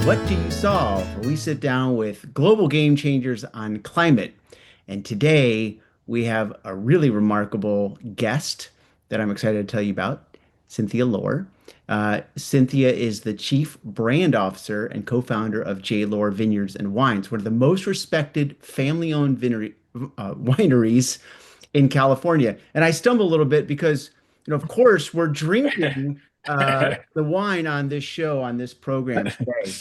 What Do You Solve? Where we sit down with global game changers on climate. And today we have a really remarkable guest that I'm excited to tell you about, Cynthia Lohr. Cynthia is the Chief Brand Officer and co-founder of Lohr Vineyards and Wines, one of the most respected family-owned wineries in California. And I stumble a little bit because, of course, we're drinking the wine on this show, on this program today.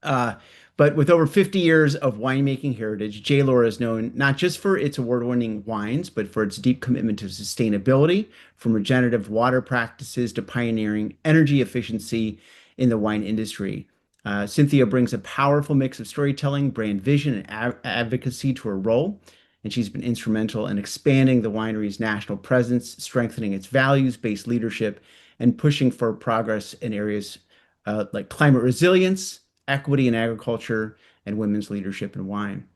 Uh, but with over 50 years of winemaking heritage, Lohr is known not just for its award-winning wines, but for its deep commitment to sustainability, from regenerative water practices to pioneering energy efficiency in the wine industry. Cynthia brings a powerful mix of storytelling, brand vision, and advocacy to her role, and she's been instrumental in expanding the winery's national presence, strengthening its values-based leadership, and pushing for progress in areas like climate resilience, equity in agriculture, and women's leadership in wine.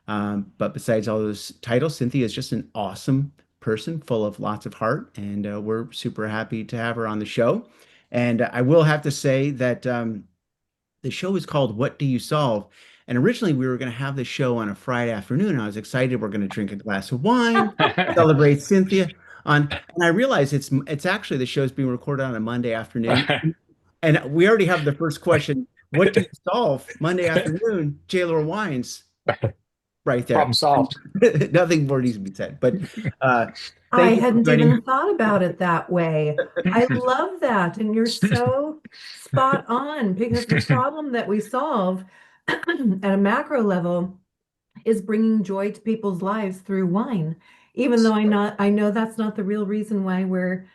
But besides all those titles, Cynthia is just an awesome person full of lots of heart, and we're super happy to have her on the show. And I will have to say that the show is called What Do You Solve? And originally we were going to have the show on a Friday afternoon. I was excited we're going to drink a glass of wine, celebrate Cynthia and I realized it's actually the show's being recorded on a Monday afternoon. And we already have the first question. What do you solve Monday afternoon? Lohr Wines, right there. Problem solved. Nothing more needs to be said. But uh, I thank you for hadn't joining. even thought about it that way. I love that. And you're so spot on because the problem that we solve at a macro level is bringing joy to people's lives through wine. Even though I know that's not the real reason why we're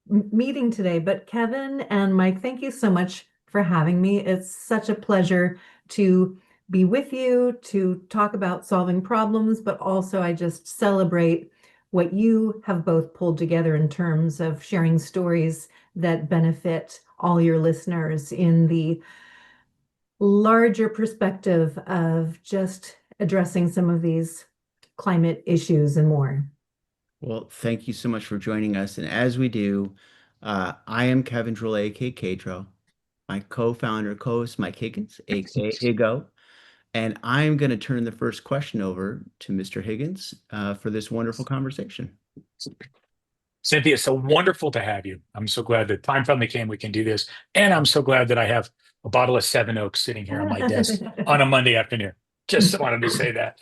meeting today. But Kevin and Mike, thank you so much for having me. It's such a pleasure to be with you to talk about solving problems, but also I just celebrate what you have both pulled together in terms of sharing stories that benefit all your listeners in the larger perspective of just addressing some of these climate issues and more. Well, thank you so much for joining us. And as we do, I am Kevin Droll, aka Katro. My co-founder, co-host Mike Higgins, aka Higo. And I'm going to turn the first question over to Mr. Higgins for this wonderful conversation. Cynthia, so wonderful to have you. I'm so glad that time finally came. We can do this. And I'm so glad that I have a bottle of Seven Oaks sitting here on my desk on a Monday afternoon. Just wanted to say that.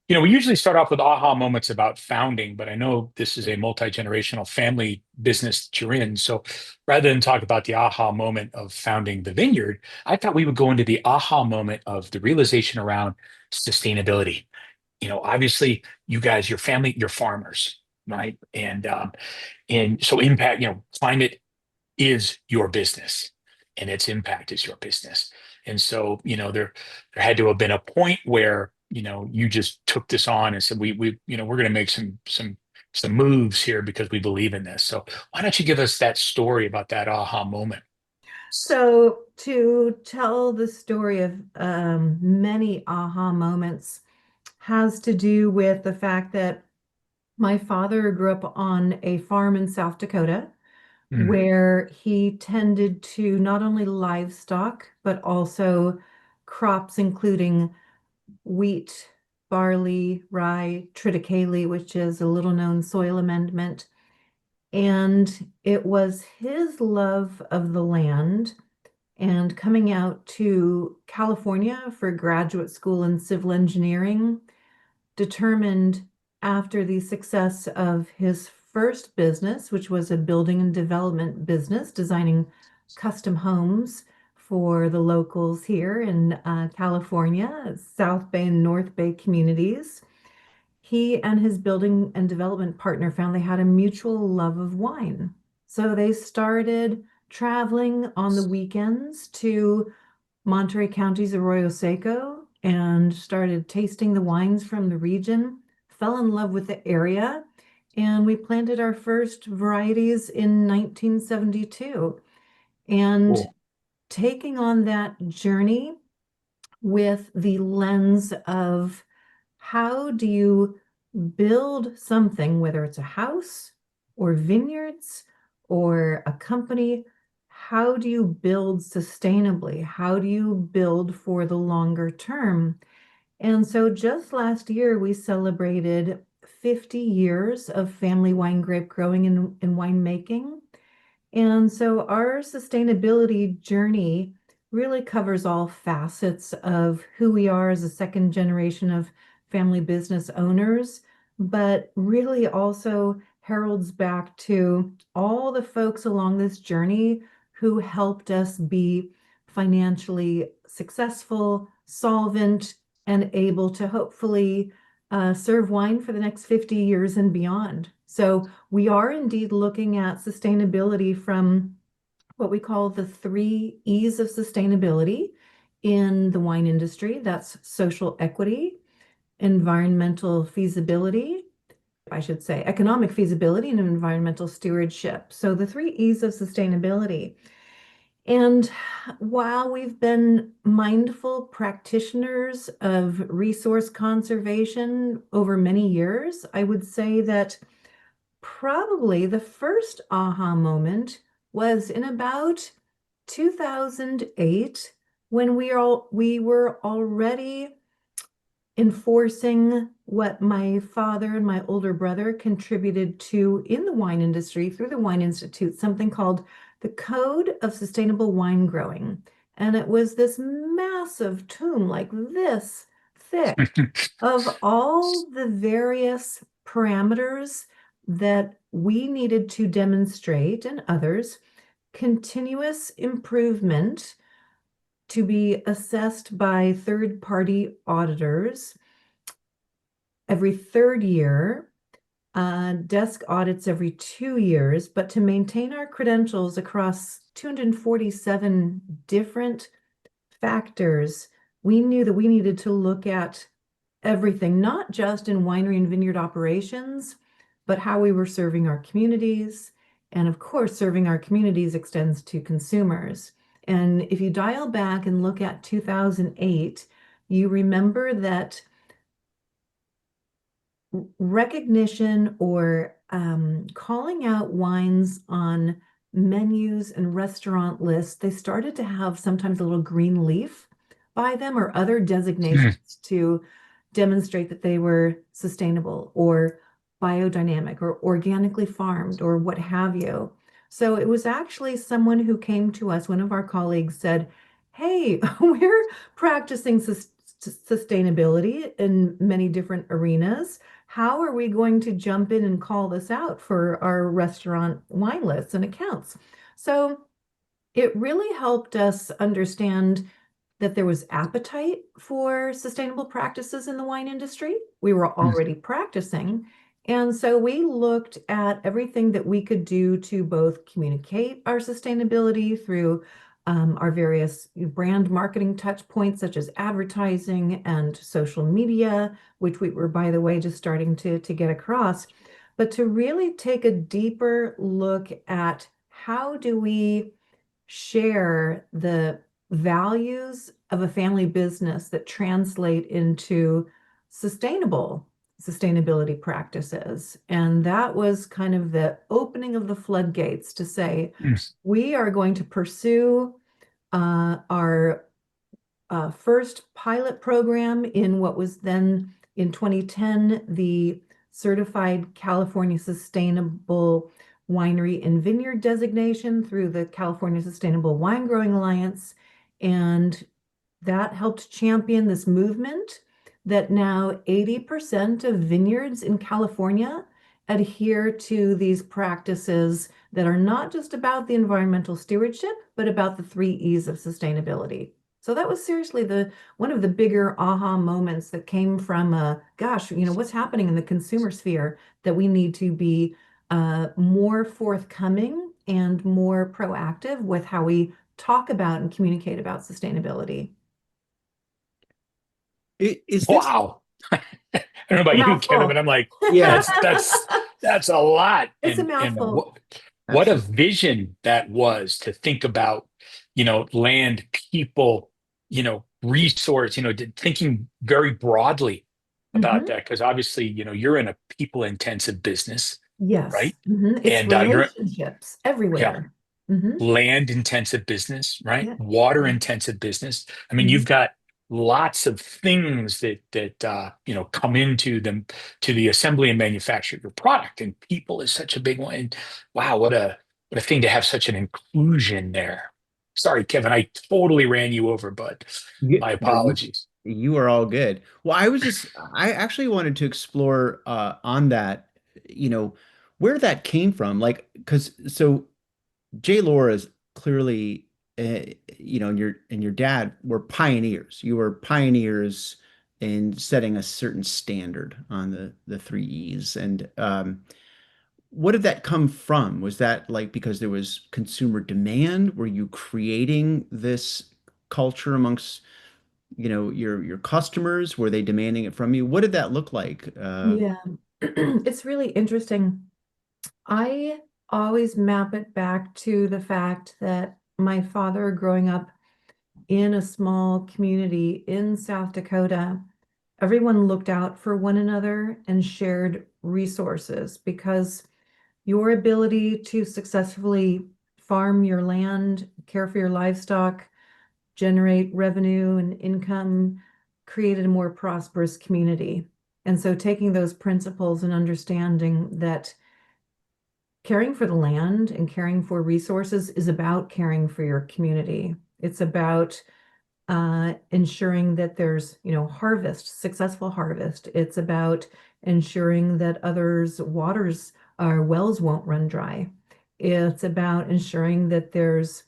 We usually start off with aha moments about founding, but I know this is a multi-generational family business that you're in. So rather than talk about the aha moment of founding the vineyard, I thought we would go into the aha moment of the realization around sustainability. Obviously, you guys, your family, you're farmers, right? And so impact, climate is your business, and its impact is your business. And so, there had to have been a point where you just took this on and said, we're going to make some moves here because we believe in this. So why don't you give us that story about that aha moment? So, to tell the story of many aha moments has to do with the fact that my father grew up on a farm in South Dakota Mm. where he tended to not only livestock, but also crops, including wheat, barley, rye, triticale, which is a little known soil amendment. And it was his love of the land and coming out to California for graduate school in civil engineering, determined after the success of his first business, which was a building and development business, designing custom homes for the locals here in California, South Bay and North Bay communities. He and his building and development partner found they had a mutual love of wine. So they started traveling on the weekends to Monterey County's Arroyo Seco and started tasting the wines from the region, fell in love with the area, and we planted our first varieties in 1972. And Cool. taking on that journey with the lens of how do you build something, whether it's a house or vineyards or a company, how do you build sustainably? How do you build for the longer term? And so just last year, we celebrated 50 years of family wine grape growing and winemaking. And so our sustainability journey really covers all facets of who we are as a second generation of family business owners, but really also heralds back to all the folks along this journey who helped us be financially successful, solvent, and able to hopefully serve wine for the next 50 years and beyond. So we are indeed looking at sustainability from what we call the three E's of sustainability in the wine industry. That's social equity, environmental feasibility, I should say, economic feasibility, and environmental stewardship. So the three E's of sustainability. And while we've been mindful practitioners of resource conservation over many years, I would say that probably the first aha moment was in about 2008 when we were already enforcing what my father and my older brother contributed to in the wine industry through the Wine Institute, something called the Code of Sustainable Wine Growing. And it was this massive tome, like this thick, of all the various parameters that we needed to demonstrate and others, continuous improvement to be assessed by third-party auditors every third year, desk audits every 2 years, but to maintain our credentials across 247 different factors, we knew that we needed to look at everything, not just in winery and vineyard operations, but how we were serving our communities. And of course, serving our communities extends to consumers. And if you dial back and look at 2008, you remember that recognition or calling out wines on menus and restaurant lists, they started to have sometimes a little green leaf by them or other designations to demonstrate that they were sustainable or biodynamic or organically farmed or what have you. So it was actually someone who came to us, one of our colleagues said, "Hey, we're practicing sustainability in many different arenas. How are we going to jump in and call this out for our restaurant wine lists and accounts?" So it really helped us understand that there was appetite for sustainable practices in the wine industry. We were already practicing. And so we looked at everything that we could do to both communicate our sustainability through our various brand marketing touch points, such as advertising and social media, which we were, by the way, just starting to get across, but to really take a deeper look at how do we share the values of a family business that translate into sustainability practices. And that was kind of the opening of the floodgates to say, we are going to pursue our first pilot program in what was then in 2010, the Certified California Sustainable Winery and Vineyard designation through the California Sustainable Wine Growing Alliance. And that helped champion this movement that now 80% of vineyards in California adhere to these practices that are not just about the environmental stewardship, but about the three E's of sustainability. So that was seriously one of the bigger aha moments that came from, gosh, what's happening in the consumer sphere that we need to be more forthcoming and more proactive with how we talk about and communicate about sustainability. Is this? Wow. I don't know about you, Kevin, but I'm like, Yeah. that's a lot. It's a And mouthful. what a Absolutely. vision that was to think about, land, people, resource, thinking very broadly about Mhm. that. Because obviously, you're in a people intensive business, Yes. right? Mhm. It's And you're, relationships yeah, everywhere. Hmm. land intensive business, right? Yeah. Water intensive business. I mean, you've Hmm. got lots of things that come into them to the assembly and manufacture of your product, and people is such a big one. And wow, what a thing to have such an inclusion there. Sorry, Kevin, I totally ran you over, but You, my no, you, apologies. you are all good. Well, I actually wanted to explore on that, you know, where that came from. Like, because so J. Lohr is clearly, and your dad were pioneers. You were pioneers in setting a certain standard on the three E's. And what did that come from? Was that like because there was consumer demand? Were you creating this culture amongst, your customers? Were they demanding it from you? What did that look like? Yeah. It's really interesting. I always map it back to the fact that my father, growing up in a small community in South Dakota, everyone looked out for one another and shared resources because your ability to successfully farm your land, care for your livestock, generate revenue and income created a more prosperous community. And so taking those principles and understanding that caring for the land and caring for resources is about caring for your community. It's about ensuring that there's, harvest, successful harvest. It's about ensuring that others' waters or wells won't run dry. It's about ensuring that there's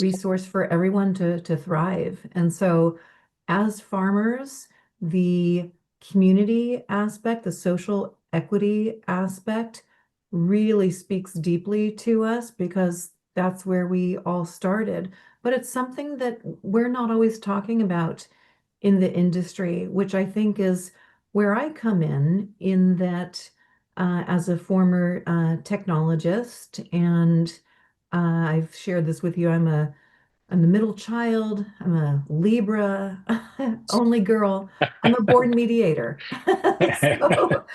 resource for everyone to thrive. And so, as farmers, the community aspect, the social equity aspect really speaks deeply to us because that's where we all started. But it's something that we're not always talking about in the industry, which I think is where I come in that as a former technologist, and I've shared this with you. I'm the middle child. I'm a Libra, only girl. I'm a born mediator. So,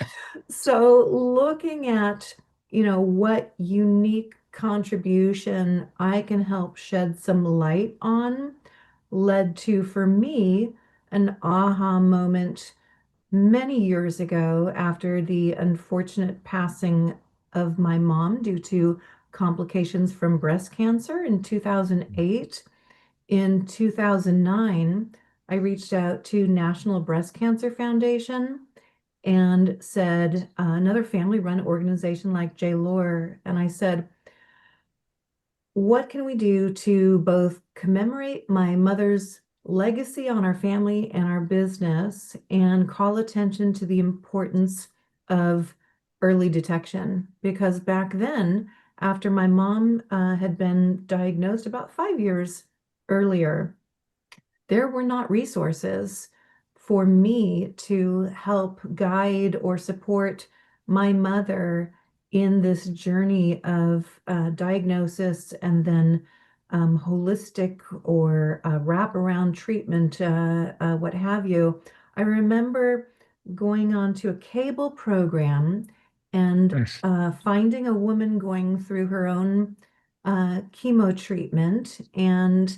so looking at, what unique contribution I can help shed some light on led to, for me, an aha moment many years ago after the unfortunate passing of my mom due to complications from breast cancer in 2008. In 2009, I reached out to National Breast Cancer Foundation and said, another family-run organization like J. Lohr, and I said, what can we do to both commemorate my mother's legacy on our family and our business and call attention to the importance of early detection? Because back then, after my mom had been diagnosed about 5 years earlier, there were not resources for me to help guide or support my mother in this journey of diagnosis and then holistic or wraparound treatment, what have you. I remember going on to a cable program and finding a woman going through her own chemo treatment, and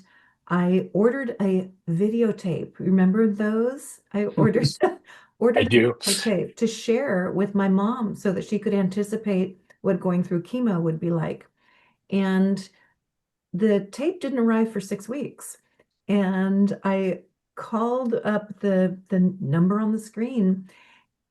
I ordered a videotape. Remember those? I ordered I ordered a do. videotape to share with my mom so that she could anticipate what going through chemo would be like. And the tape didn't arrive for 6 weeks. And I called up the number on the screen,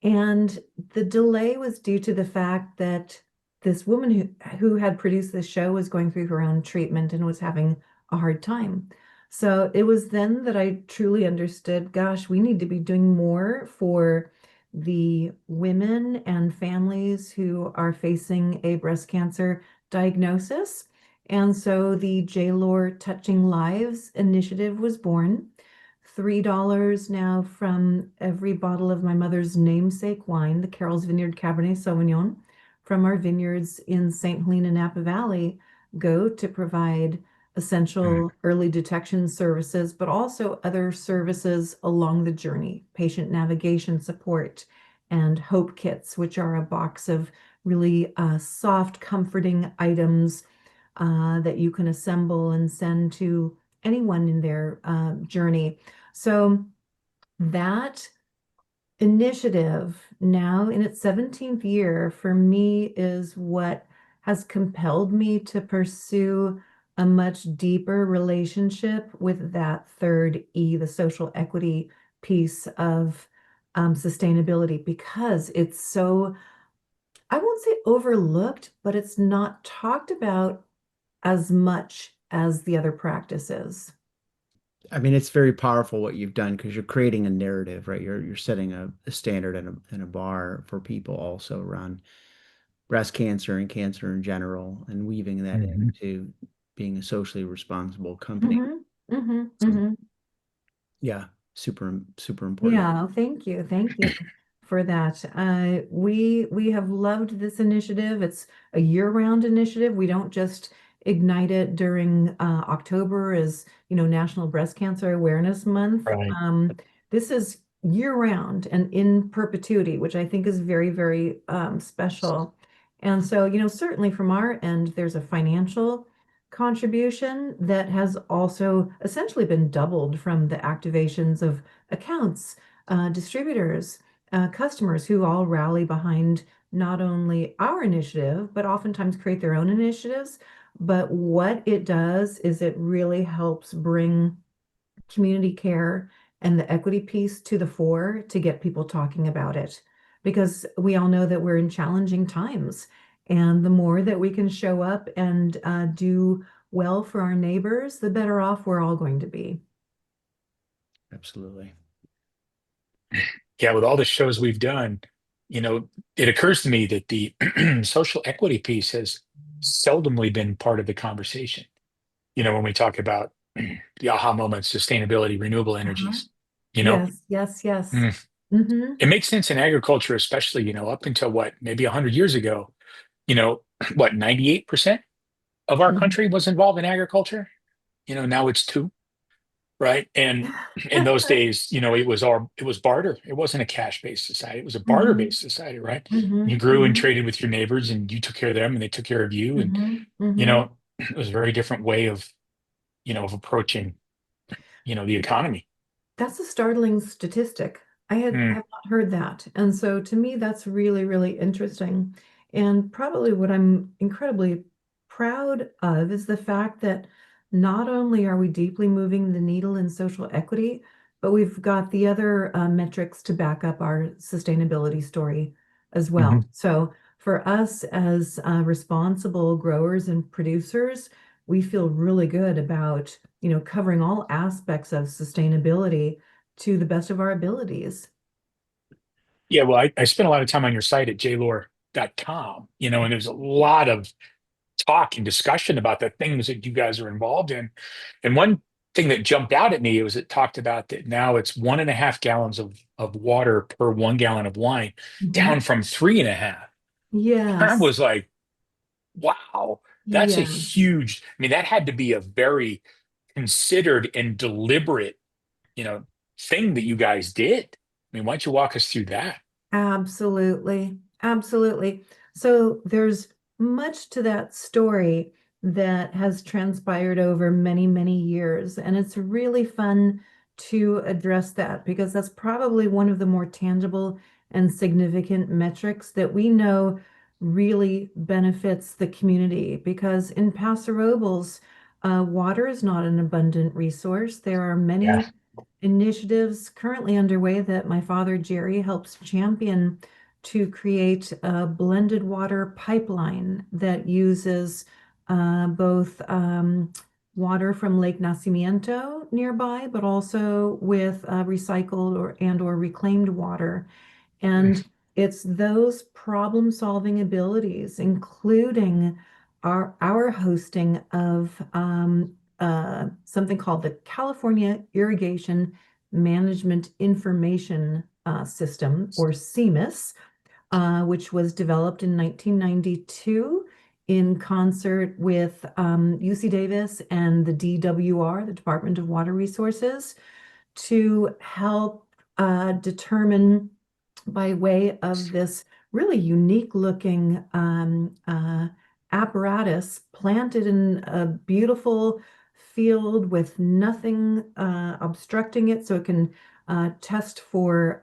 and the delay was due to the fact that this woman who had produced the show was going through her own treatment and was having a hard time. So it was then that I truly understood, gosh, we need to be doing more for the women and families who are facing a breast cancer diagnosis. And so the J. Lohr Touching Lives initiative was born. $3 now from every bottle of my mother's namesake wine, the Carol's Vineyard Cabernet Sauvignon, from our vineyards in St. Helena, Napa Valley, go to provide Mm. essential early detection services, but also other services along the journey, patient navigation support, and hope kits, which are a box of really soft, comforting items that you can assemble and send to anyone in their journey. So that initiative, now in its 17th year, for me is what has compelled me to pursue a much deeper relationship with that third E, the social equity piece of sustainability, because it's so, I won't say overlooked, but it's not talked about as much as the other practices. I mean, it's very powerful what you've done because you're creating a narrative, right? You're setting a standard and a bar for people also around breast cancer and cancer in general, and weaving that Mhm. into being a socially responsible company. Hmm. Hmm. So, Hmm. yeah, super important. Yeah, thank you. Thank you for that. We have loved this initiative. It's a year-round initiative. We don't just ignite it during October as, National Breast Cancer Awareness Month. Right. This is year-round and in perpetuity, which I think is very, very special. And so, certainly from our end, there's a financial contribution that has also essentially been doubled from the activations of accounts, distributors, customers who all rally behind not only our initiative, but oftentimes create their own initiatives. But what it does is it really helps bring community care and the equity piece to the fore to get people talking about it. Because we all know that we're in challenging times. And the more that we can show up and do well for our neighbors, the better off we're all going to be. Absolutely. Yeah, with all the shows we've done, you know, it occurs to me that the social equity piece has seldomly been part of the conversation. When we talk about the aha moments, sustainability, renewable Uh-huh. energies, you know, Yes, yes, yes. Mm. Mm-hmm. It makes sense in agriculture, especially, up until what, maybe 100 years ago, you know, what, 98% of our country was involved in agriculture. Now it's two, right? And in those days, it was barter. It wasn't a cash-based society. It was a Mm-hmm. barter-based society, right? Mm-hmm. You grew and Mm-hmm. traded with your neighbors, and you took care of them, and they took care of you. And Mm-hmm. Mm-hmm. it was a very different way of approaching, the economy. That's a startling statistic. I Mm, have not heard that. And so to me, that's really, really interesting. And probably what I'm incredibly proud of is the fact that not only are we deeply moving the needle in social equity, but we've got the other metrics to back up our sustainability story as mhm. well. So for us as responsible growers and producers, we feel really good about, covering all aspects of sustainability to the best of our abilities. Yeah, well, I spent a lot of time on your site at jlohr.com, and there's a lot of talk and discussion about the things that you guys are involved in. And one thing that jumped out at me was it talked about that now it's 1.5 gallons of water per 1 gallon of wine, Mhm. down from 3.5. I Yes. was like, wow, that's a Yeah. huge, I mean, that had to be a very considered and deliberate, you know, thing that you guys did. I mean, why don't you walk us through that? Absolutely. Absolutely. So there's much to that story that has transpired over many, many years. And it's really fun to address that because that's probably one of the more tangible and significant metrics that we know really benefits the community. Because in Paso Robles, water is not an abundant resource. There are Yeah. many initiatives currently underway that my father Jerry helps champion to create a blended water pipeline that uses both water from Lake Nacimiento nearby, but also with recycled or reclaimed water. And it's those problem-solving abilities, including our hosting of something called the California Irrigation Management Information System, or CMIS, which was developed in 1992 in concert with UC Davis and the DWR, the Department of Water Resources, to help determine by way of this really unique looking apparatus planted in a beautiful field with nothing obstructing it so it can test for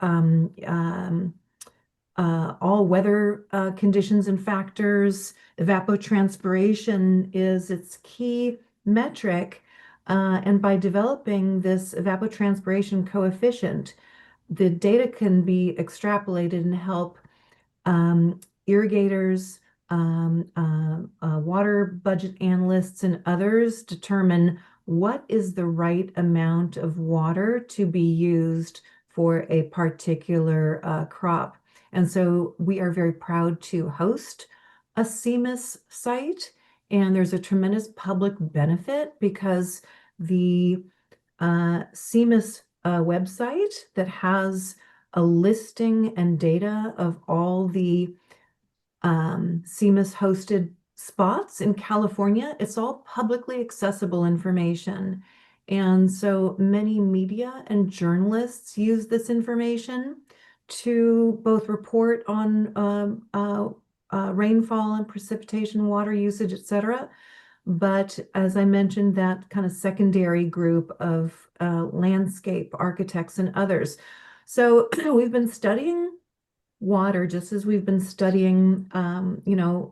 all weather conditions and factors. Evapotranspiration is its key metric. And by developing this evapotranspiration coefficient, the data can be extrapolated and help irrigators, water budget analysts, and others determine what is the right amount of water to be used for a particular crop. And so we are very proud to host a CMIS site, and there's a tremendous public benefit because the CMIS website that has a listing and data of all the CMIS hosted spots in California. It's all publicly accessible information. And so many media and journalists use this information to both report on rainfall and precipitation, water usage, etc. But as I mentioned, that kind of secondary group of landscape architects and others. So we've been studying water, just as we've been studying,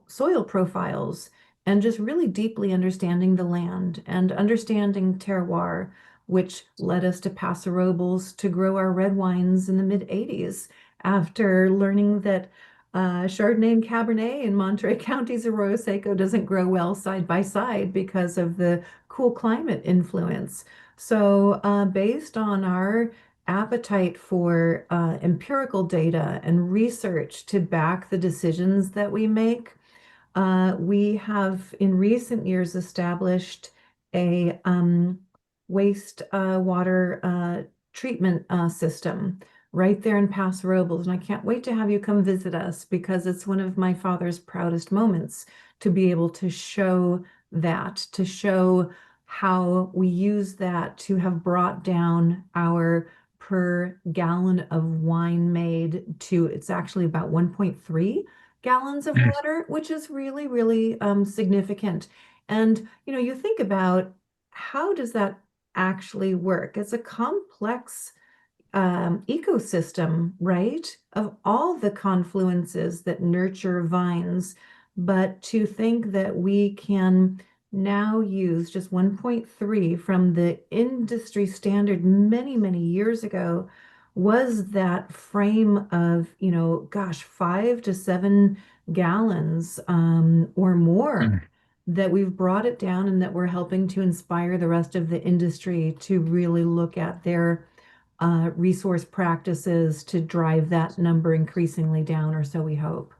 soil profiles and just really deeply understanding the land and understanding terroir, which led us to Paso Robles to grow our red wines in the mid 80s after learning that Chardonnay and Cabernet in Monterey County's Arroyo Seco doesn't grow well side by side because of the cool climate influence. So, based on our appetite for empirical data and research to back the decisions that we make, we have in recent years established a waste water treatment system right there in Paso Robles. And I can't wait to have you come visit us because it's one of my father's proudest moments to be able to show that, to show how we use that to have brought down our per gallon of wine made to, it's actually about 1.3 gallons of Mm. water, which is really, really significant. And you think about how does that actually work? It's a complex ecosystem, right? Of all the confluences that nurture vines. But to think that we can now use just 1.3 from the industry standard many, many years ago was that frame of, gosh, 5 to 7 gallons or more Mm. that we've brought it down and that we're helping to inspire the rest of the industry to really look at their resource practices to drive that number increasingly down, or so we hope.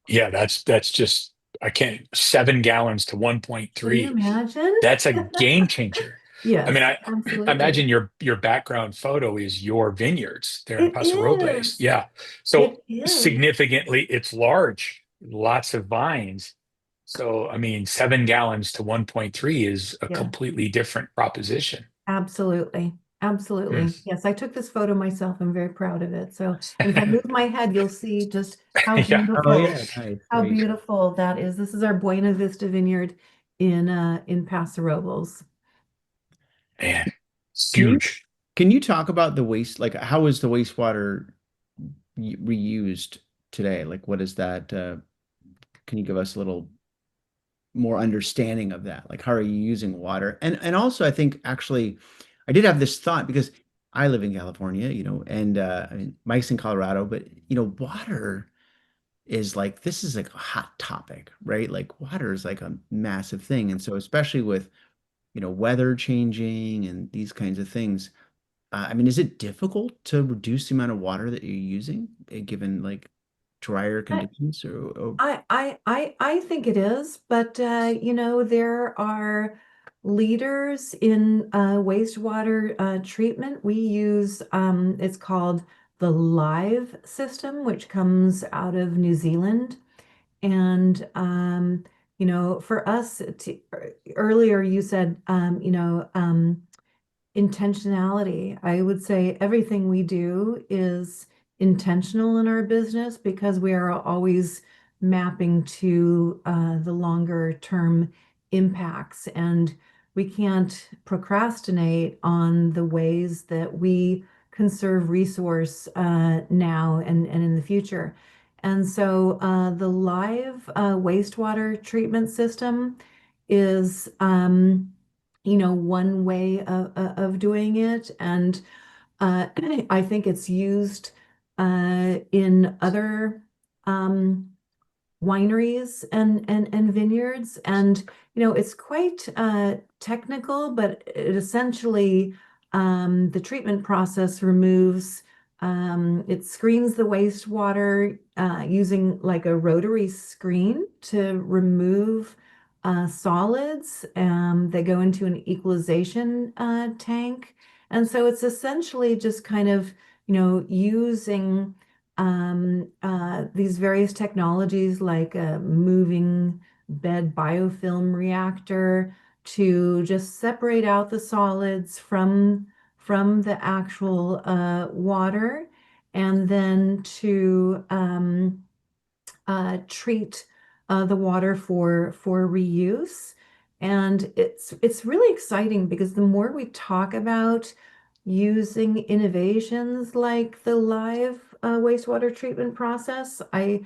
Yeah, that's just I can't 7 gallons to Can you 1.3. imagine? That's a game changer. I mean, Yes, I absolutely. imagine your background photo is your vineyards there in It Paso Robles. is. Yeah. So It is. significantly, it's large, lots of vines. So, I mean, 7 gallons to 1.3 is a Yeah, completely different proposition. absolutely. Absolutely. Mm. Yes, I took this photo myself. I'm very proud of it. So, and if I move my head, you'll see just Yeah. Oh yeah, nice. how There you go. beautiful that is. This is our Buena Vista Vineyard in Paso Robles. Man, it's Can you huge. can you talk about the waste? Like, how is the wastewater reused today? Like, what is that? Can you give us a little more understanding of that? Like, how are you using water? And also, I think actually, I did have this thought because I live in California, and I mean, Mike's in Colorado, but water is like this is like a hot topic, right? Like water is like a massive thing, and so especially with weather changing and these kinds of things. I mean, is it difficult to reduce the amount of water that you're using, given like drier conditions or I think it is, but there are leaders in wastewater treatment. We use it's called the Live system, which comes out of New Zealand. And for us earlier you said intentionality. I would say everything we do is intentional in our business because we are always mapping to the longer term impacts. And we can't procrastinate on the ways that we conserve resource now and in the future. And so the live wastewater treatment system is, one way of doing it. And I think it's used in other um, wineries and vineyards. And, it's quite technical, but it essentially, the treatment process removes, it screens the wastewater using like a rotary screen to remove solids that go into an equalization tank. And so it's essentially just kind of, using these various technologies like a moving bed biofilm reactor to just separate out the solids from the actual water, and then to treat the water for reuse. And it's really exciting because the more we talk about using innovations like the live wastewater treatment process. I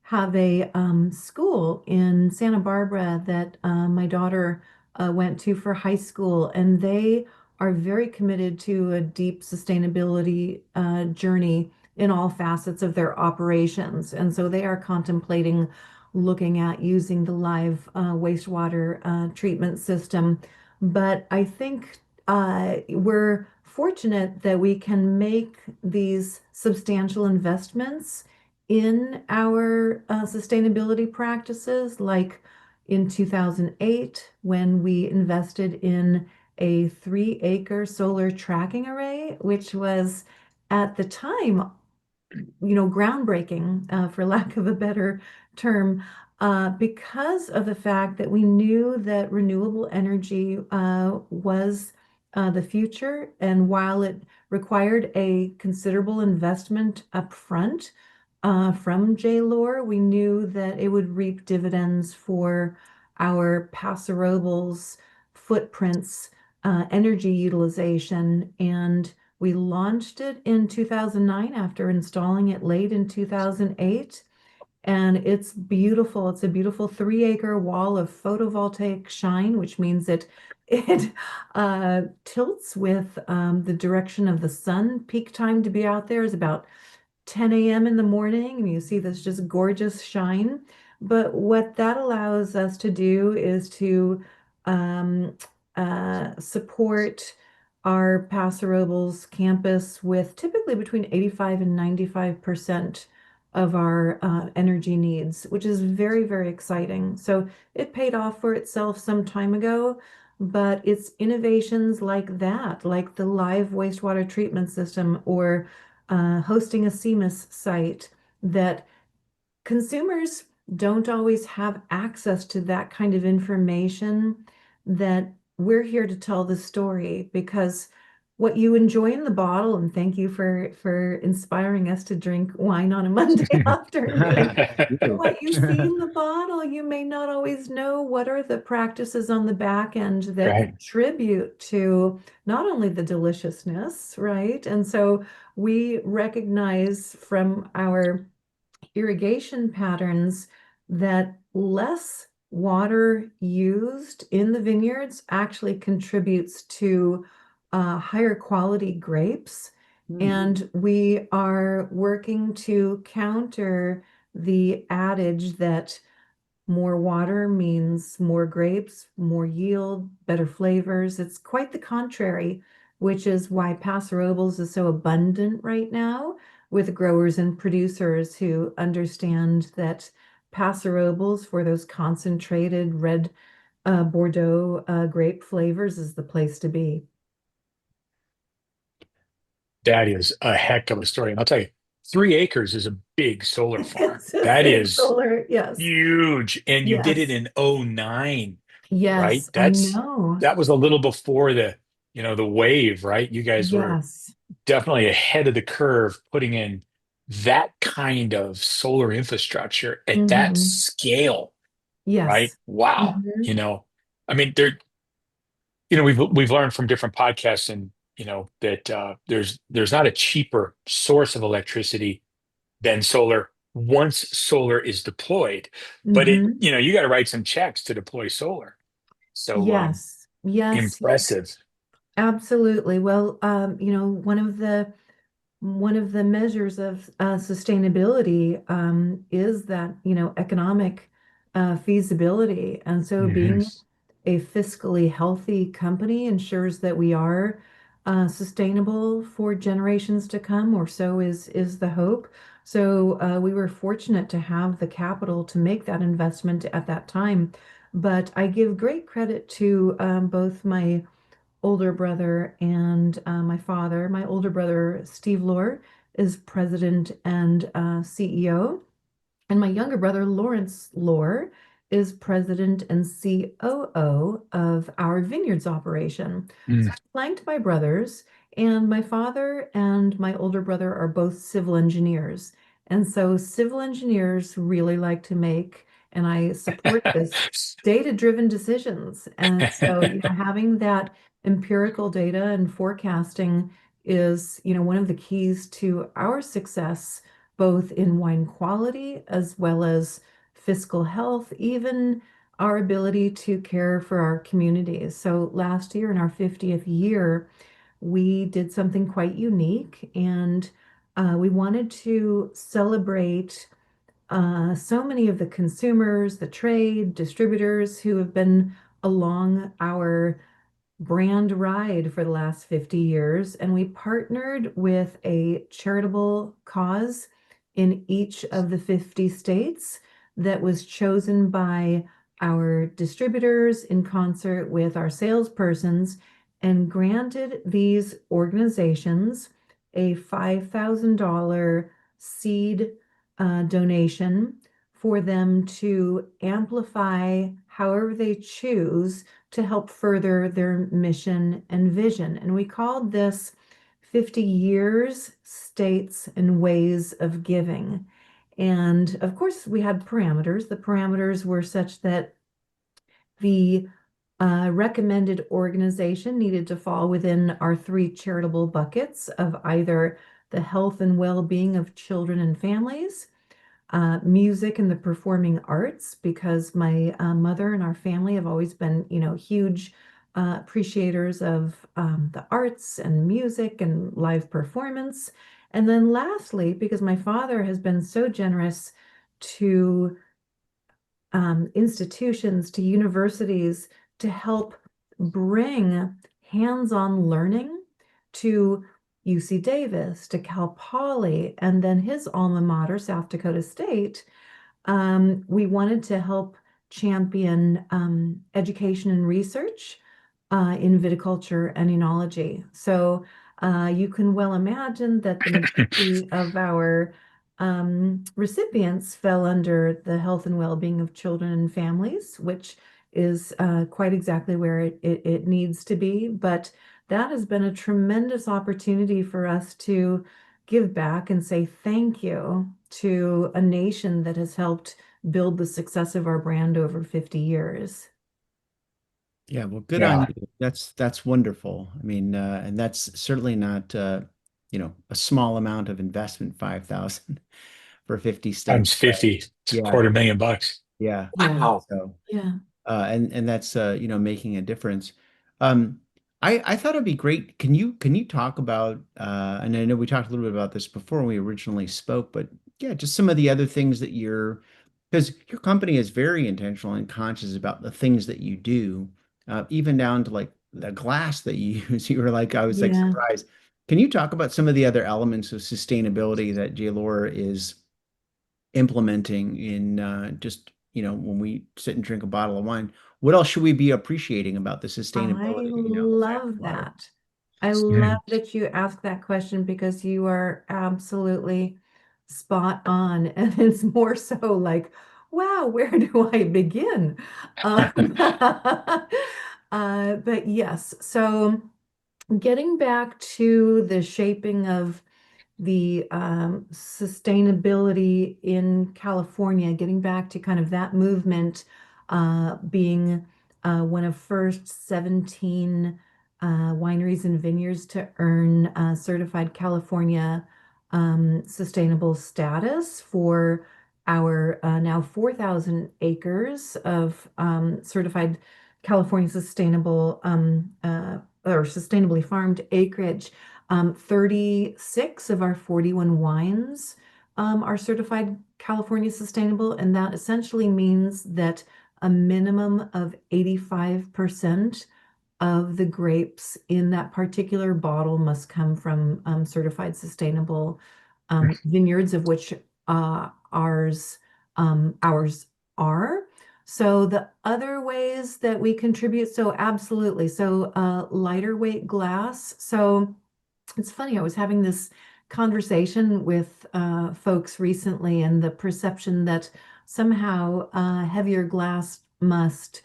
have a school in Santa Barbara that my daughter went to for high school, and they are very committed to a deep sustainability journey in all facets of their operations. And so they are contemplating looking at using the live wastewater treatment system. But I think we're fortunate that we can make these substantial investments in our sustainability practices, like in 2008, when we invested in a 3-acre solar tracking array, which was at the time, groundbreaking, for lack of a better term, because of the fact that we knew that renewable energy was the future. And while it required a considerable investment upfront from Lohr, we knew that it would reap dividends for our Paso Robles footprints, energy utilization, and we launched it in 2009 after installing it late in 2008. And it's beautiful. It's a beautiful 3-acre wall of photovoltaic shine, which means that it tilts with the direction of the sun. Peak time to be out there is about 10 a.m. in the morning, and you see this just gorgeous shine. But what that allows us to do is to um, support our Paso Robles campus with typically between 85 and 95% of our energy needs, which is very, very exciting. So it paid off for itself some time ago, but it's innovations like that, like the live wastewater treatment system, or hosting a CMIS site, that consumers don't always have access to that kind of information, that we're here to tell the story. Because what you enjoy in the bottle, and thank you for inspiring us to drink wine on a Monday afternoon. What you see in the bottle, you may not always know what are the practices on the back end that Right. contribute to not only the deliciousness, right? And so we recognize from our irrigation patterns that less water used in the vineyards actually contributes to higher quality grapes. And we are working to counter the adage that more water means more grapes, more yield, better flavors. It's quite the contrary, which is why Paso Robles is so abundant right now, with growers and producers who understand that Paso Robles, for those concentrated red Bordeaux grape flavors, is the place to be. That is a heck of a story. And I'll tell you, 3 acres is a big solar farm. It's a That big is solar, yes. huge. And you did it Yes. in '09, right? Yes, I know. That was a little before the wave, right? You guys were Yes. definitely ahead of the curve putting in that kind of solar infrastructure at that Hmm. scale, right? Yes. Wow. Hmm. I mean, we've learned from different podcasts and that there's not a cheaper source of electricity than solar once solar is deployed. But Hmm. you got to write some checks to deploy solar. So Yes. Yes. impressive. Absolutely. Well, one of the measures of sustainability is that, economic feasibility. And so Mhm. being a fiscally healthy company ensures that we are sustainable for generations to come, or so is the hope. So we were fortunate to have the capital to make that investment at that time. But I give great credit to both my older brother and my father. My older brother, Steve Lohr, is president and CEO. And my younger brother, Lawrence Lohr, is president and COO of our vineyards operation. So Mm. I'm flanked by brothers, and my father and my older brother are both civil engineers. And so civil engineers really like to make, and I support this, data-driven decisions. And so, having that empirical data and forecasting is, one of the keys to our success both in wine quality as well as fiscal health, even our ability to care for our communities. So last year, in our 50th year, we did something quite unique, and we wanted to celebrate so many of the consumers, the trade, distributors who have been along our brand ride for the last 50 years, and we partnered with a charitable cause in each of the 50 states that was chosen by our distributors in concert with our salespersons and granted these organizations a $5,000 seed donation for them to amplify however they choose to help further their mission and vision. And we called this 50 Years, States, and Ways of Giving. And of course, we had parameters. The parameters were such that the recommended organization needed to fall within our three charitable buckets of either the health and well-being of children and families, music and the performing arts, because my mother and our family have always been, huge appreciators of the arts and music and live performance. And then lastly, because my father has been so generous to institutions, to universities, to help bring hands-on learning to UC Davis, to Cal Poly, and then his alma mater, South Dakota State. We wanted to help champion education and research in viticulture and enology. So you can well imagine that the majority of our recipients fell under the health and well-being of children and families, which is quite exactly where it needs to be. But that has been a tremendous opportunity for us to give back and say thank you to a nation that has helped build the success of our brand over 50 years. Yeah, well, good on Yeah, you. That's wonderful. I mean, and that's certainly not a small amount of investment, 5,000 for 50 times states. 50, it's a Yeah, quarter million bucks. yeah. Yeah, Wow. So yeah. and that's making a difference. Um, I thought it'd be great. Can you talk about and I know we talked a little bit about this before when we originally spoke, but yeah, just some of the other things that you're because your company is very intentional and conscious about the things that you do, even down to like the glass that you use. You were like, I was like Yeah. surprised. Can you talk about some of the other elements of sustainability that JLore is implementing in just when we sit and drink a bottle of wine? What else should we be appreciating about the I sustainability, side of love the bottle? that. I love Mm. that you asked that question because you are absolutely spot on. And it's more so like, wow, where do I begin? But yes, so getting back to the shaping of the sustainability in California, getting back to kind of that movement, being one of first 17 wineries and vineyards to earn certified California sustainable status for our now 4,000 acres of certified California sustainable or sustainably farmed acreage. 36 of our 41 wines are certified California sustainable, and that essentially means that a minimum of 85% of the grapes in that particular bottle must come from certified sustainable vineyards, of which ours are. So the other ways that we contribute, so absolutely. So lighter weight glass. So it's funny, I was having this conversation with folks recently, and the perception that somehow heavier glass must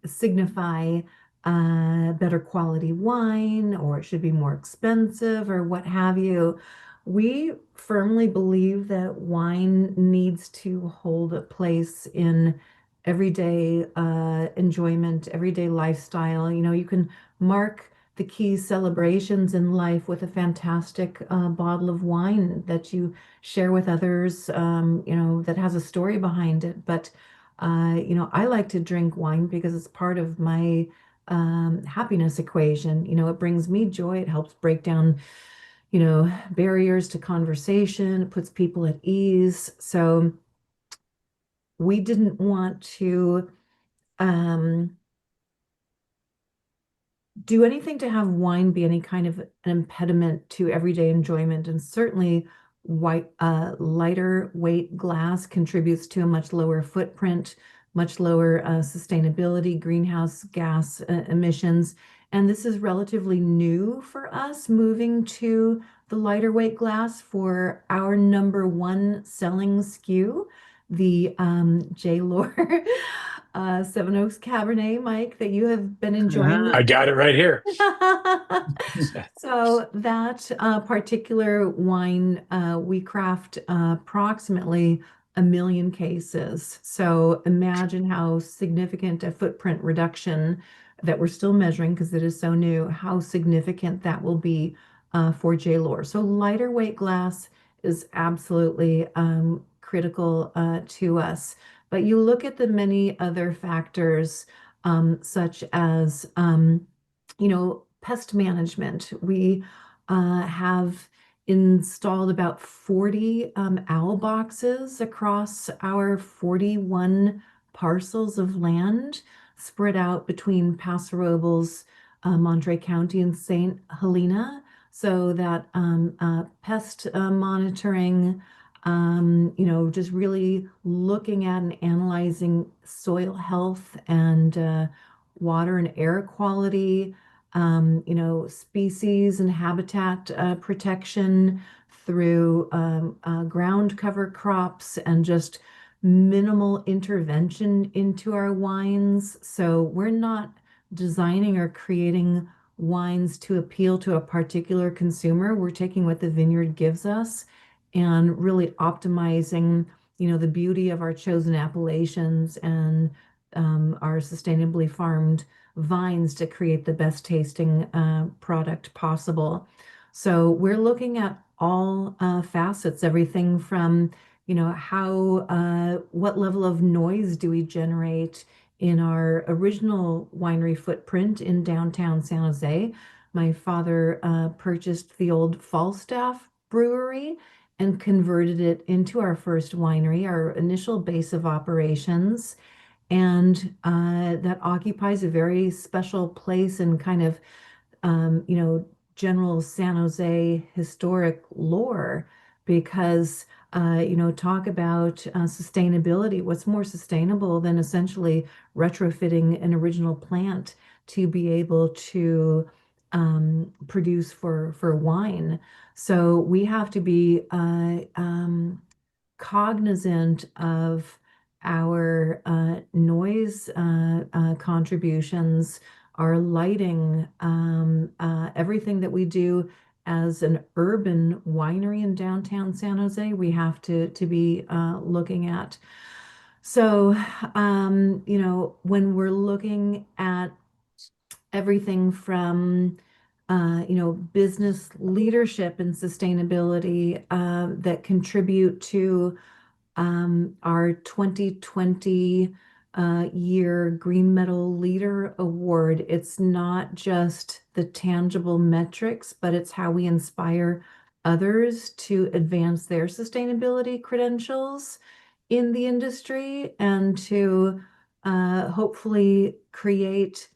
signify better quality wine, or it should be more expensive, or what have you. We firmly believe that wine needs to hold a place in everyday enjoyment, everyday lifestyle. You know, you can mark the key celebrations in life with a fantastic bottle of wine that you share with others, you know, that has a story behind it. But, you know, I like to drink wine because it's part of my happiness equation. You know, it brings me joy. It helps break down, you know, barriers to conversation. It puts people at ease. So we didn't want to um, do anything to have wine be any kind of an impediment to everyday enjoyment. And certainly lighter weight glass contributes to a much lower footprint, much lower sustainability, greenhouse gas emissions. And this is relatively new for us, moving to the lighter weight glass for our number one selling SKU, the J. Lohr Seven Oaks Cabernet, Mike, that you have been enjoying. I got it right here. So that particular wine, we craft approximately 1 million cases. So imagine how significant a footprint reduction that we're still measuring, because it is so new, how significant that will be for J. Lohr. So lighter weight glass is absolutely critical to us. But you look at the many other factors, such as you know, pest management. We have installed about 40 owl boxes across our 41 parcels of land spread out between Paso Robles, Monterey County, and St. Helena, so that pest monitoring, you know, just really looking at and analyzing soil health and water and air quality, you know, species and habitat protection through ground cover crops, and just minimal intervention into our wines. So we're not designing or creating wines to appeal to a particular consumer. We're taking what the vineyard gives us and really optimizing, you know, the beauty of our chosen appellations and our sustainably farmed vines to create the best tasting product possible. So we're looking at all facets, everything from, you know, how, what level of noise do we generate in our original winery footprint in downtown San Jose. My father purchased the old Falstaff Brewery and converted it into our first winery, our initial base of operations. And that occupies a very special place in kind of, you know, general San Jose historic lore, because, you know, talk about sustainability. What's more sustainable than essentially retrofitting an original plant to be able to produce for wine? So we have to be cognizant of our noise contributions, our lighting, everything that we do as an urban winery in downtown San Jose, we have to be looking at. So, when we're looking at everything from business leadership and sustainability that contribute to our 2020 year Green Medal Leader Award. It's not just the tangible metrics, but it's how we inspire others to advance their sustainability credentials in the industry and to hopefully create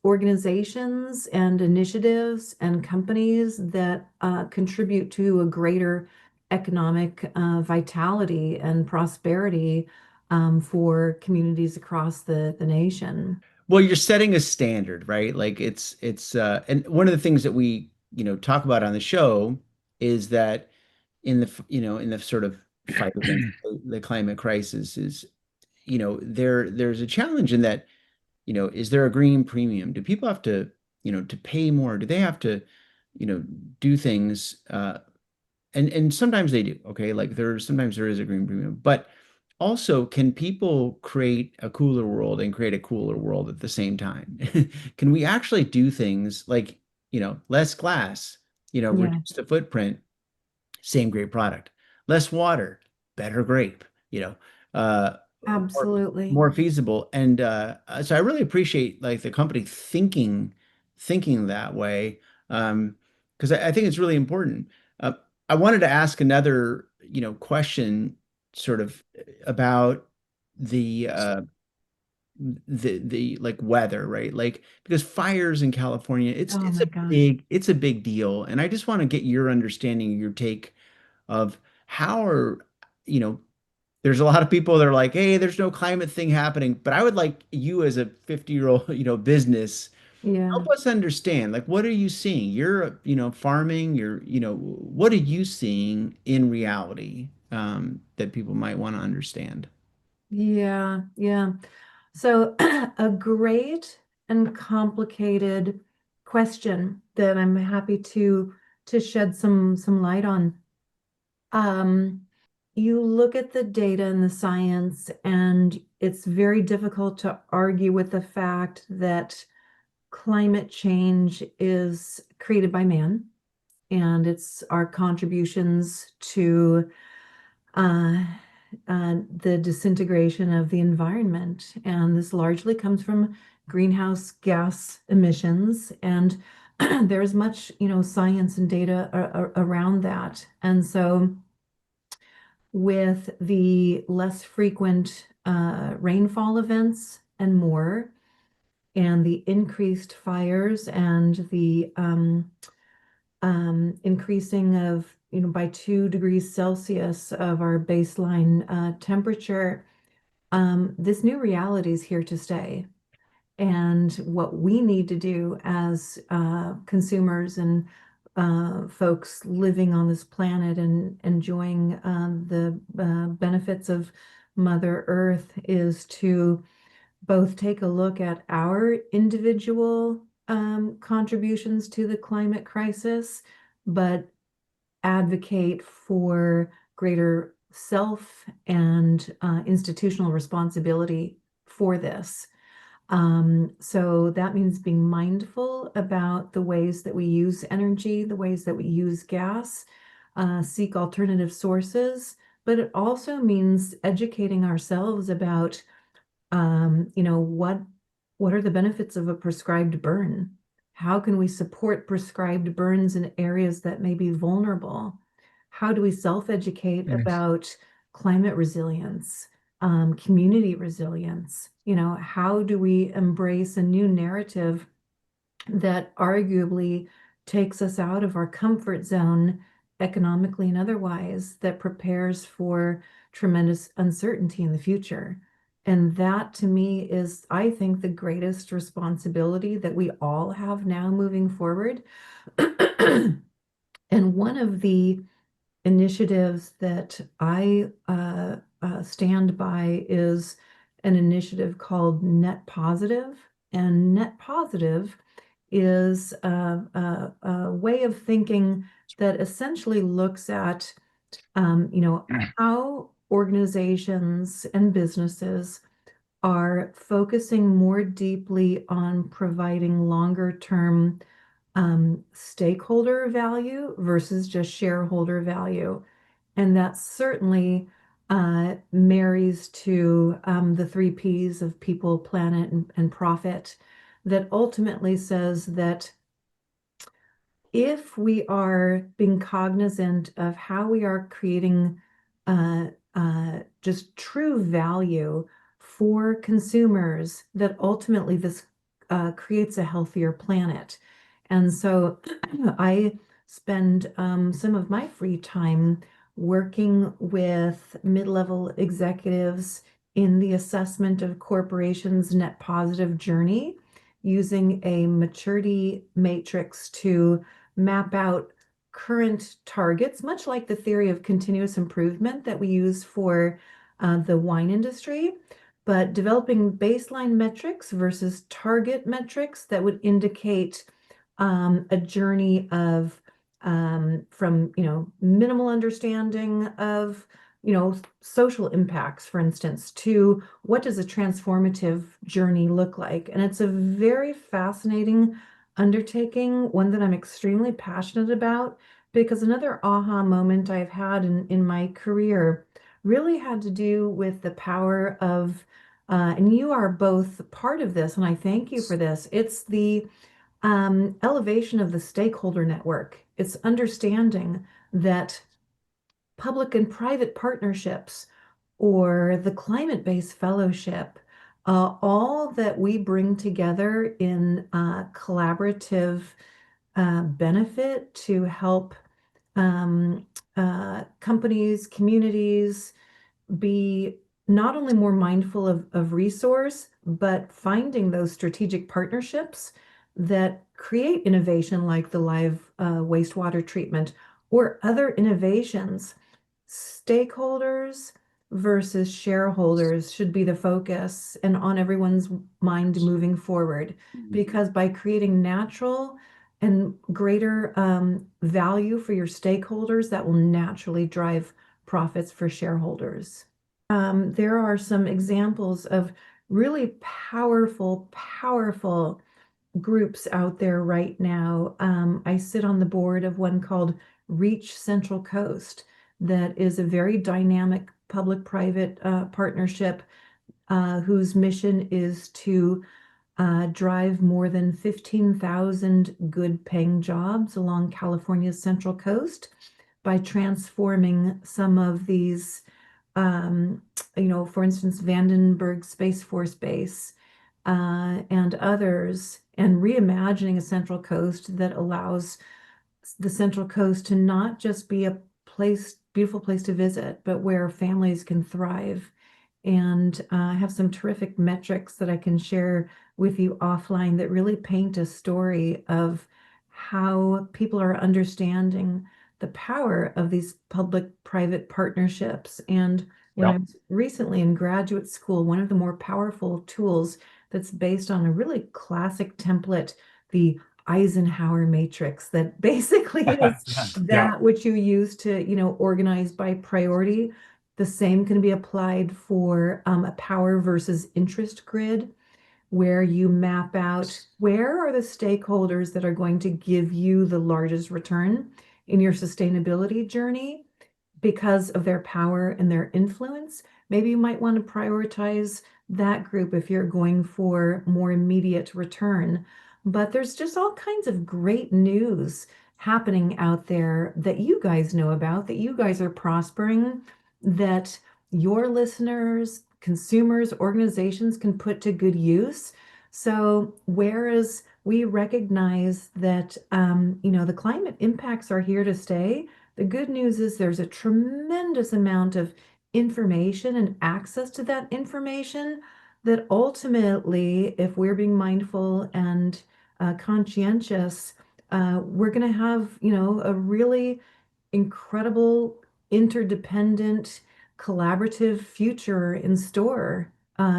organizations and initiatives and companies that contribute to a greater economic vitality and prosperity for communities across the nation. Well, you're setting a standard, right? Like it's and one of the things that we, talk about on the show is that in the sort of fight against the climate crisis is, there's a challenge in that, is there a green premium? Do people have to, to pay more? Do they have to, you know, do things and sometimes they do, okay? Like sometimes there is a green premium, but also can people create a cooler world and create a cooler world at the same time? Can we actually do things like, less glass, Yeah, reduce the footprint, same great product, less water, better grape, uh, more, absolutely. more feasible. And so I really appreciate like the company thinking that way, because I think it's really important. Uh, I wanted to ask another, question sort of about the the like weather, right? Like because fires in California, it's Oh it's my a gosh. big deal, and I just want to get your understanding, your take of how are, you know, there's a lot of people that are like, hey, there's no climate thing happening, but I would like you as a 50-year-old, business, Yeah. help us understand, like, what are you seeing? You're, farming, what are you seeing in reality, that people might want to understand? Yeah. Yeah. So a great and complicated question that I'm happy to shed some light on. Um, you look at the data and the science, and it's very difficult to argue with the fact that climate change is created by man, and it's our contributions to uh, the disintegration of the environment. And this largely comes from greenhouse gas emissions. And there's much, science and data around that. And so with the less frequent rainfall events and more, and the increased fires and the increasing of, by 2 degrees Celsius of our baseline temperature, this new reality is here to stay. And what we need to do as consumers and folks living on this planet and enjoying the benefits of Mother Earth is to both take a look at our individual contributions to the climate crisis, but advocate for greater self and institutional responsibility for this. So that means being mindful about the ways that we use energy, the ways that we use gas, seek alternative sources, but it also means educating ourselves about what are the benefits of a prescribed burn? How can we support prescribed burns in areas that may be vulnerable? How do we self-educate Yes. about climate resilience, community resilience? How do we embrace a new narrative that arguably takes us out of our comfort zone economically and otherwise, that prepares for tremendous uncertainty in the future? And that to me is, I think, the greatest responsibility that we all have now moving forward. And one of the initiatives that I stand by is an initiative called Net Positive. And Net Positive is a way of thinking that essentially looks at, how organizations and businesses are focusing more deeply on providing longer term stakeholder value versus just shareholder value. And that certainly marries to the three P's of people, planet, and profit, that ultimately says that if we are being cognizant of how we are creating just true value for consumers, that ultimately this creates a healthier planet. And so I spend some of my free time working with mid-level executives in the assessment of corporations' net positive journey, using a maturity matrix to map out current targets, much like the theory of continuous improvement that we use for the wine industry, but developing baseline metrics versus target metrics that would indicate a journey of from minimal understanding of social impacts, for instance, to what does a transformative journey look like. And it's a very fascinating undertaking, one that I'm extremely passionate about, because another aha moment I've had in my career really had to do with the power of, and you are both part of this, and I thank you for this. It's the elevation of the stakeholder network. It's understanding that public and private partnerships or the climate-based fellowship, all that we bring together in collaborative benefit to help companies, communities, be not only more mindful of resource, but finding those strategic partnerships that create innovation like the live wastewater treatment or other innovations. Stakeholders versus shareholders should be the focus and on everyone's mind moving forward, because by creating natural and greater value for your stakeholders, that will naturally drive profits for shareholders. There are some examples of really powerful, powerful groups out there right now. I sit on the board of one called Reach Central Coast, that is a very dynamic public-private partnership whose mission is to drive more than 15,000 good-paying jobs along California's Central Coast by transforming some of these, for instance, Vandenberg Space Force Base and others, and reimagining a Central Coast that allows the Central Coast to not just be a beautiful place to visit, but where families can thrive. And I have some terrific metrics that I can share with you offline that really paint a story of how people are understanding the power of these public-private partnerships. And when I Yep. was recently in graduate school, one of the more powerful tools that's based on a really classic template, the Eisenhower matrix, that basically is Yeah. that which you use to, organize by priority. The same can be applied for a power versus interest grid, where you map out where are the stakeholders that are going to give you the largest return in your sustainability journey because of their power and their influence. Maybe you might want to prioritize that group if you're going for more immediate return. But there's just all kinds of great news happening out there that you guys know about, that you guys are prospering, that your listeners, consumers, organizations can put to good use. So whereas we recognize that, the climate impacts are here to stay, the good news is there's a tremendous amount of information and access to that information that ultimately, if we're being mindful and conscientious, we're going to have, a really incredible, interdependent, collaborative future in store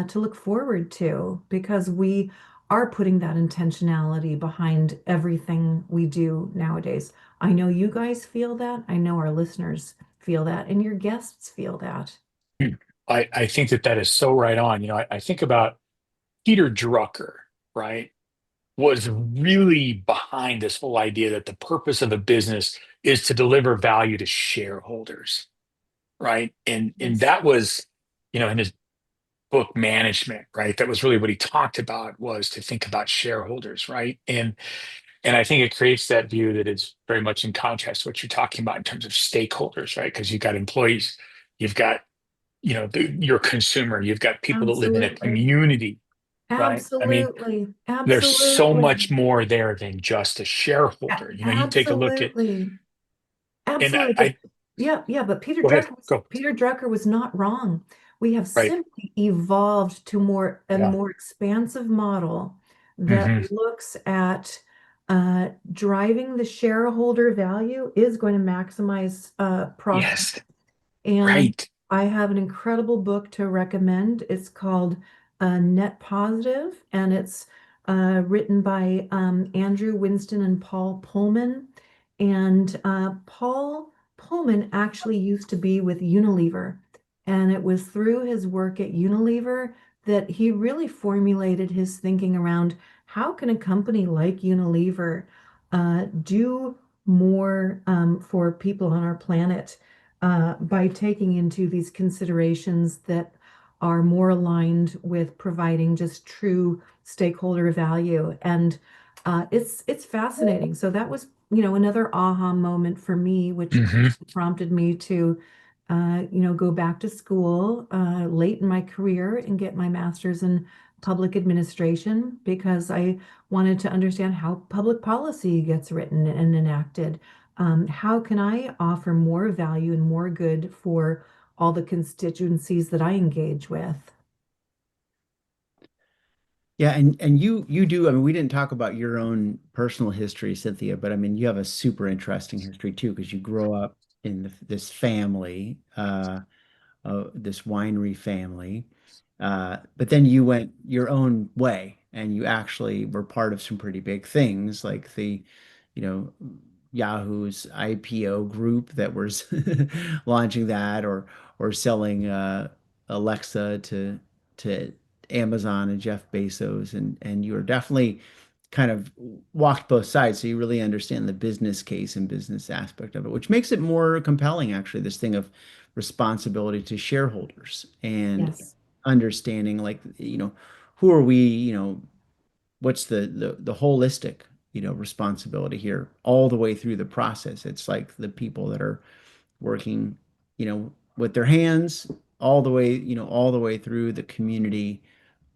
to look forward to, because we are putting that intentionality behind everything we do nowadays. I know you guys feel that. I know our listeners feel that, and your guests feel that. Hmm. I think that that is so right on. I think about Peter Drucker, right, was really behind this whole idea that the purpose of a business is to deliver value to shareholders, right? And Yes. that was, in his book Management, right? That was really what he talked about, was to think about shareholders, right? And I think it creates that view that is very much in contrast to what you're talking about in terms of stakeholders, right? Because you've got employees, you've got, your consumer, you've got people that live in a Absolutely. community, right? I mean, Absolutely. there's so Absolutely. much more there than just a shareholder. You take a look at, Absolutely. and Absolutely. But I yeah, yeah, but go ahead, go. Peter Drucker was not wrong. We have Right. simply evolved to a Yeah. more expansive model that Hmm. looks at driving the shareholder value is going to maximize profit. Yes. And Right. I have an incredible book to recommend. It's called Net Positive, and it's written by Andrew Winston and Paul Pullman. And Paul Pullman actually used to be with Unilever. And it was through his work at Unilever that he really formulated his thinking around how can a company like Unilever do more for people on our planet by taking into these considerations that are more aligned with providing just true stakeholder value. And it's fascinating. So that was, another aha moment for me, which Hmm. prompted me to, go back to school late in my career and get my master's in public administration because I wanted to understand how public policy gets written and enacted. How can I offer more value and more good for all the constituencies that I engage with? Yeah, and you do. I mean, we didn't talk about your own personal history, Cynthia, but I mean, you have a super interesting history too, because you grow up in this family, this winery family. But then you went your own way and you actually were part of some pretty big things like you know, Yahoo's IPO group that was launching that or selling Alexa to Amazon and Jeff Bezos and you are definitely kind of walked both sides, so you really understand the business case and business aspect of it, which makes it more compelling, actually, this thing of responsibility to shareholders and Yes. understanding, like, who are we, what's the holistic, responsibility here all the way through the process. It's like the people that are working, with their hands all the way through the community.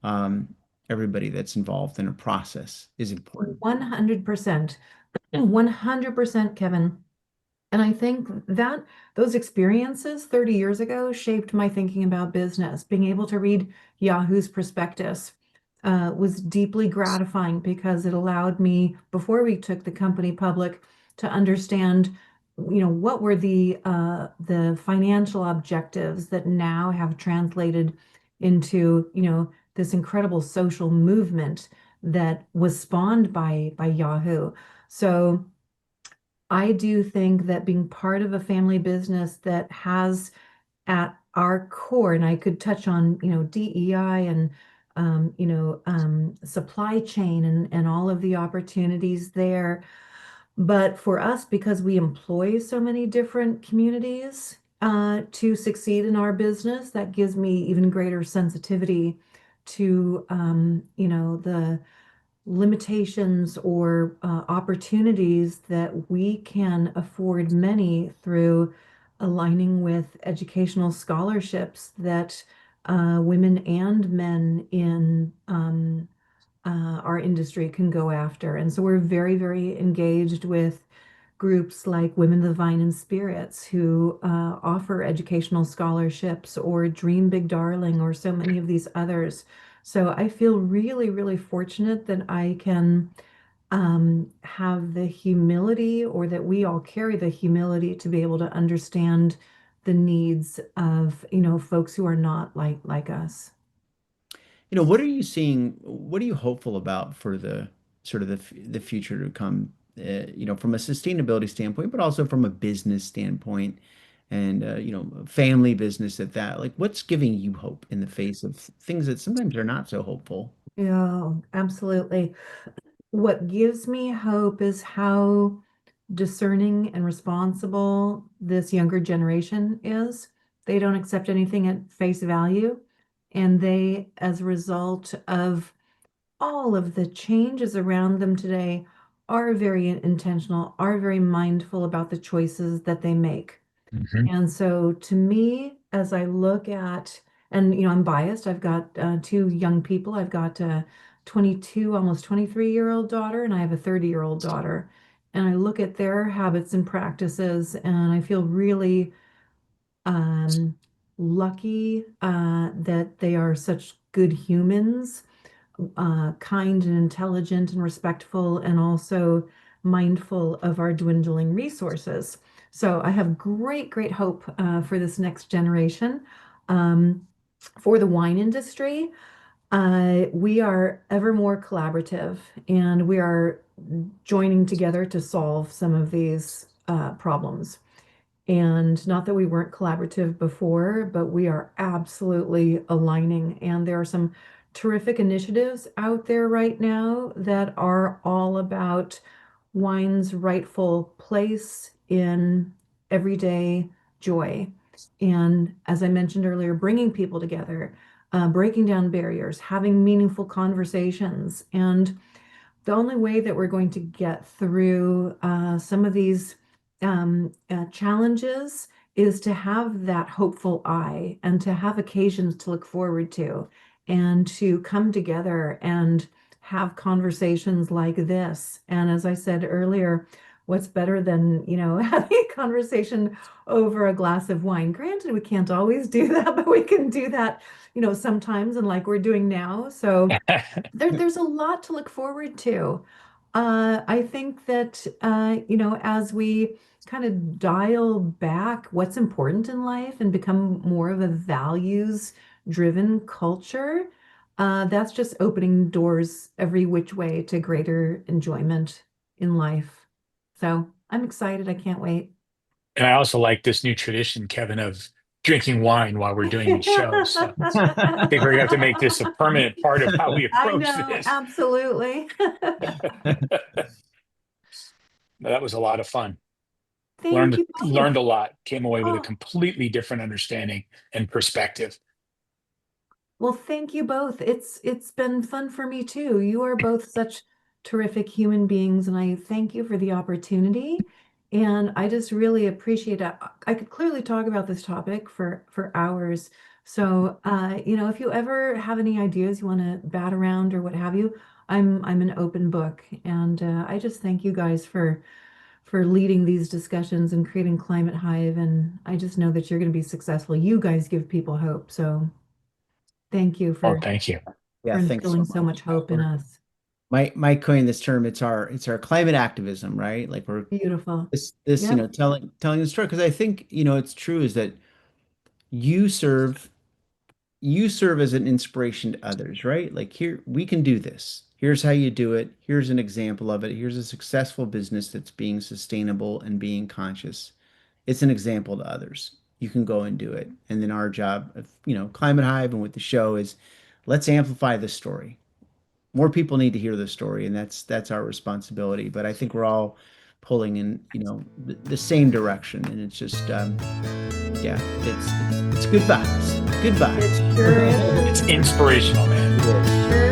Um, Everybody that's involved in a process is important. 100%. 100%, Kevin. And I think that those experiences 30 years ago shaped my thinking about business. Being able to read Yahoo's prospectus was deeply gratifying because it allowed me, before we took the company public, to understand, what were the financial objectives that now have translated into, this incredible social movement that was spawned by Yahoo. So I do think that being part of a family business that has at our core, and I could touch on, DEI and supply chain and all of the opportunities there. But for us, because we employ so many different communities to succeed in our business, that gives me even greater sensitivity to the limitations or opportunities that we can afford many through aligning with educational scholarships that women and men in our industry can go after. And so we're very, very engaged with groups like Women of the Vine and Spirits who offer educational scholarships, or Dream Big Darling, or so many of these others. So I feel really, really fortunate that I can have the humility, or that we all carry the humility to be able to understand the needs of, folks who are not like us. what are you seeing? What are you hopeful about for the sort of the future to come? From a sustainability standpoint, but also from a business standpoint, and family business at that. Like, what's giving you hope in the face of things that sometimes are not so hopeful? Yeah, absolutely. What gives me hope is how discerning and responsible this younger generation is. They don't accept anything at face value. And they, as a result of all of the changes around them today, are very intentional, are very mindful about the choices that they make. Mhm. And so to me, as I look at, and I'm biased, I've got two young people. I've got a 22, almost 23-year-old daughter, and I have a 30-year-old daughter. And I look at their habits and practices, and I feel really um, lucky that they are such good humans, kind and intelligent and respectful, and also mindful of our dwindling resources. So I have great, great hope for this next generation. Um, for the wine industry, we are ever more collaborative and we are joining together to solve some of these problems. And not that we weren't collaborative before, but we are absolutely aligning. And there are some terrific initiatives out there right now that are all about wine's rightful place in everyday joy. And as I mentioned earlier, bringing people together, breaking down barriers, having meaningful conversations. And the only way that we're going to get through some of these challenges is to have that hopeful eye and to have occasions to look forward to and to come together and have conversations like this. And as I said earlier, what's better than, having a conversation over a glass of wine? Granted, we can't always do that, but we can do that, sometimes and like we're doing now. So there's a lot to look forward to. I think that, as we kind of dial back what's important in life and become more of a values-driven culture, that's just opening doors every which way to greater enjoyment in life. So I'm excited. I can't wait. And I also like this new tradition, Kevin, of drinking wine while we're doing these shows. So I think we're going to have to make this a permanent part of how we I approach know, this. absolutely. That was a lot of fun. Thank you Learned both. a lot. Came away with a Oh, completely different understanding and perspective. well, thank you both. It's been fun for me too. You are both such terrific human beings, and I thank you for the opportunity. And I just really appreciate it. I could clearly talk about this topic for hours. So, if you ever have any ideas you want to bat around or what have you, I'm an open book. And I just thank you guys for leading these discussions and creating Climate Hive. And I just know that you're going to be successful. You guys give people hope. So. Thank you Oh, for thank you. Yeah, thanks so instilling so much. much hope in We're, us. Mike coined this term. It's our climate activism, right? Like we're Beautiful. this, Yep. telling the story because I think, it's true is that you serve you serve as an inspiration to others, right? Like here, we can do this. Here's how you do it. Here's an example of it. Here's a successful business that's being sustainable and being conscious. It's an example to others. You can go and do it. And then our job of, Climate Hive and with the show is let's amplify this story. More people need to hear the story, and that's our responsibility. But I think we're all pulling in, the same direction, and it's just, yeah, it's good vibes, good It vibes. sure It's is. inspirational, man. It is. Sure